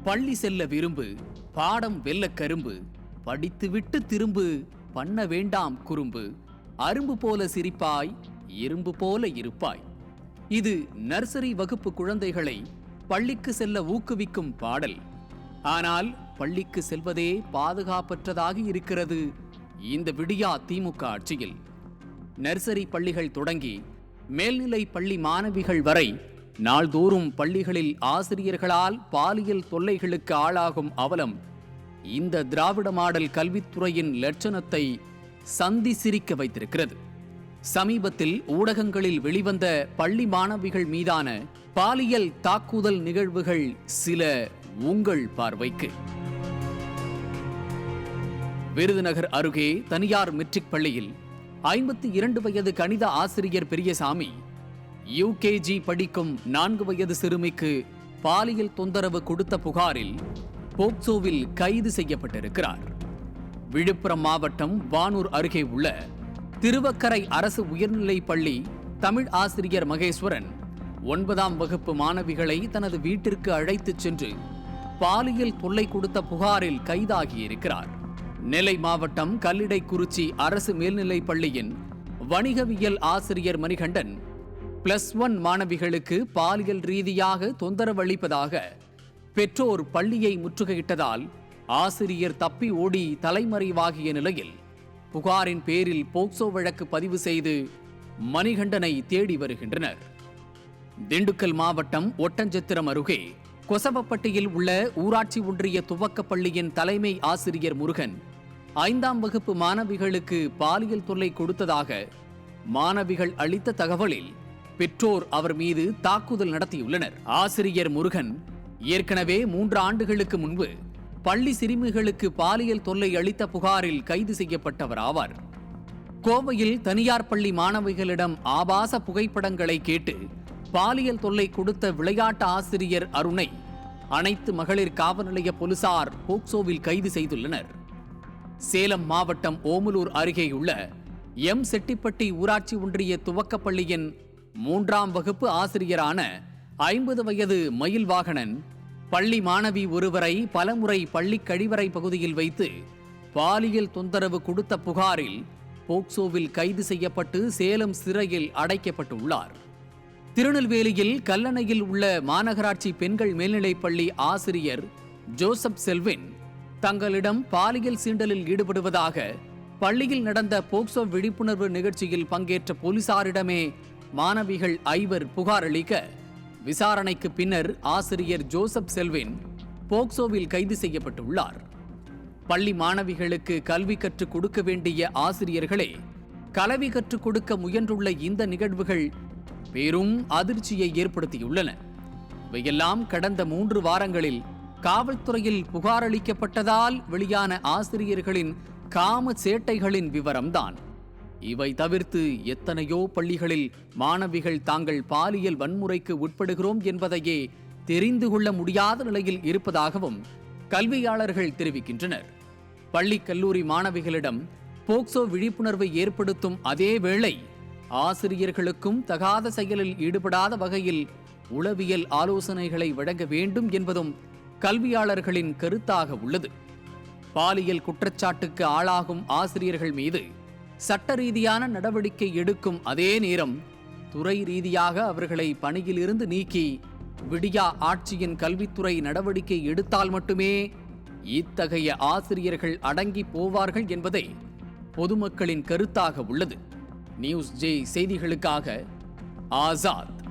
பள்ளி செல்ல விரும்பு, பாடம் வெல்ல கரும்பு, படித்துவிட்டு திரும்பு, பண்ண வேண்டாம் குறும்பு, அரும்பு போல சிரிப்பாய், இரும்பு போல இருப்பாய். இது நர்சரி வகுப்பு குழந்தைகளை பள்ளிக்கு செல்ல ஊக்குவிக்கும் பாடல். ஆனால் பள்ளிக்கு செல்வதே பாதுகாப்பற்றதாக இருக்கிறது இந்த விடியா திமுக ஆட்சியில். நர்சரி பள்ளிகள் தொடங்கி மேல்நிலை பள்ளி மாணவிகள் வரை நாள்தோறும் பள்ளிகளில் ஆசிரியர்களால் பாலியல் தொல்லைகளுக்கு ஆளாகும் அவலம் இந்த திராவிட மாடல் கல்வித்துறையின் லட்சணத்தை சந்தி சிரிக்க வைத்திருக்கிறது. சமீபத்தில் ஊடகங்களில் வெளிவந்த பள்ளி மாணவிகள் மீதான பாலியல் தாக்குதல் நிகழ்வுகள் சில உங்கள் பார்வைக்கு. விருதுநகர் அருகே தனியார் மெட்ரிக் பள்ளியில் 52 வயது கணித ஆசிரியர் பெரியசாமி யுகேஜி படிக்கும் 4 வயது சிறுமிக்கு பாலியல் தொந்தரவு கொடுத்த புகாரில் போக்சோவில் கைது செய்யப்பட்டிருக்கிறார். விழுப்புரம் மாவட்டம் வானூர் அருகே உள்ள திருவக்கரை அரசு உயர்நிலைப் பள்ளி தமிழ் ஆசிரியர் மகேஸ்வரன் 9ஆம் வகுப்பு மாணவிகளை தனது வீட்டிற்கு அழைத்துச் சென்று பாலியல் தொல்லை கொடுத்த புகாரில் கைதாகியிருக்கிறார். நெல்லை மாவட்டம் கல்லிடைக்குறிச்சி அரசு மேல்நிலைப் பள்ளியின் வணிகவியல் ஆசிரியர் மணிகண்டன் +1 மாணவிகளுக்கு பாலியல் ரீதியாக தொந்தரவு அளிப்பதாக பெற்றோர் பள்ளியை முற்றுகையிட்டதால் ஆசிரியர் தப்பி ஓடி தலைமறைவாகிய நிலையில் புகாரின் பேரில் போக்சோ வழக்கு பதிவு செய்து மணிகண்டனை தேடி வருகின்றனர். திண்டுக்கல் மாவட்டம் ஒட்டஞ்சத்திரம் அருகே கொசவப்பட்டியில் உள்ள ஊராட்சி ஒன்றிய துவக்கப் பள்ளியின் தலைமை ஆசிரியர் முருகன் 5ஆம் வகுப்பு மாணவிகளுக்கு பாலியல் தொல்லை கொடுத்ததாக மாணவிகள் அளித்த தகவலில் பெற்றோர் அவர் மீது தாக்குதல் நடத்தியுள்ளனர். ஆசிரியர் முருகன் ஏற்கனவே 3 ஆண்டுகளுக்கு முன்பு பள்ளி சிறுமிகளுக்கு பாலியல் தொல்லை அளித்த புகாரில் கைது செய்யப்பட்டவர் ஆவார். கோவையில் தனியார் பள்ளி மாணவிகளிடம் ஆபாச புகைப்படங்களை கேட்டு பாலியல் தொல்லை கொடுத்த விளையாட்டு ஆசிரியர் அருணை அனைத்து மகளிர் காவல் நிலைய போலீசார் போக்சோவில் கைது செய்துள்ளனர். சேலம் மாவட்டம் ஓமலூர் அருகேயுள்ள எம் செட்டிப்பட்டி ஊராட்சி ஒன்றிய துவக்கப்பள்ளியின் 3ஆம் வகுப்பு ஆசிரியரான 50 வயது மயில்வாகனன் பள்ளி மாணவி ஒருவரை பலமுறை பள்ளி கழிவறை பகுதியில் வைத்து பாலியல் தொந்தரவு கொடுத்த புகாரில் போக்சோவில் கைது செய்யப்பட்டு சேலம் சிறையில் அடைக்கப்பட்டுள்ளார். திருநெல்வேலியில் கல்லணையில் உள்ள மாநகராட்சி பெண்கள் மேல்நிலைப் பள்ளி ஆசிரியர் ஜோசப் செல்வின் தங்களிடம் பாலியல் சீண்டலில் ஈடுபடுவதாக பள்ளியில் நடந்த போக்சோ விழிப்புணர்வு நிகழ்ச்சியில் பங்கேற்ற போலீசாரிடமே மாணவிகள் 5 புகார் அளிக்க விசாரணைக்கு பின்னர் ஆசிரியர் ஜோசப் செல்வின் போக்சோவில் கைது செய்யப்பட்டுள்ளார். பள்ளி மாணவிகளுக்கு கல்வி கற்றுக் கொடுக்க வேண்டிய ஆசிரியர்களே கல்வி கற்றுக் கொடுக்க முயன்றுள்ள இந்த நிகழ்வுகள் பெரும் அதிர்ச்சியை ஏற்படுத்தியுள்ளன. இவையெல்லாம் கடந்த 3 வாரங்களில் காவல்துறையில் புகார் அளிக்கப்பட்டதால் வெளியான ஆசிரியர்களின் காம சேட்டைகளின் விவரம்தான். இவை தவிர்த்து எத்தனையோ பள்ளிகளில் மாணவிகள் தாங்கள் பாலியல் வன்முறைக்கு உட்படுகிறோம் என்பதையே தெரிந்து கொள்ள முடியாத நிலையில் இருப்பதாகவும் கல்வியாளர்கள் தெரிவிக்கின்றனர். பள்ளி கல்லூரி மாணவிகளிடம் போக்சோ விழிப்புணர்வை ஏற்படுத்தும் அதே வேளை ஆசிரியர்களுக்கும் தகாத செயலில் ஈடுபடாத வகையில் உளவியல் ஆலோசனைகளை வழங்க வேண்டும் என்பதும் கல்வியாளர்களின் கருத்தாக உள்ளது. பாலியல் குற்றச்சாட்டுக்கு ஆளாகும் ஆசிரியர்கள் மீது சட்ட ரீதியான நடவடிக்கை எடுக்கும் அதே நேரம் துறை ரீதியாக அவர்களை பணியிலிருந்து நீக்கி விடியா ஆட்சியின் கல்வித்துறை நடவடிக்கை எடுத்தால் மட்டுமே இத்தகைய ஆசிரியர்கள் அடங்கி போவார்கள் என்பதே பொதுமக்களின் கருத்தாக உள்ளது. நியூஸ் ஜே செய்திகளுக்காக ஆசாத்.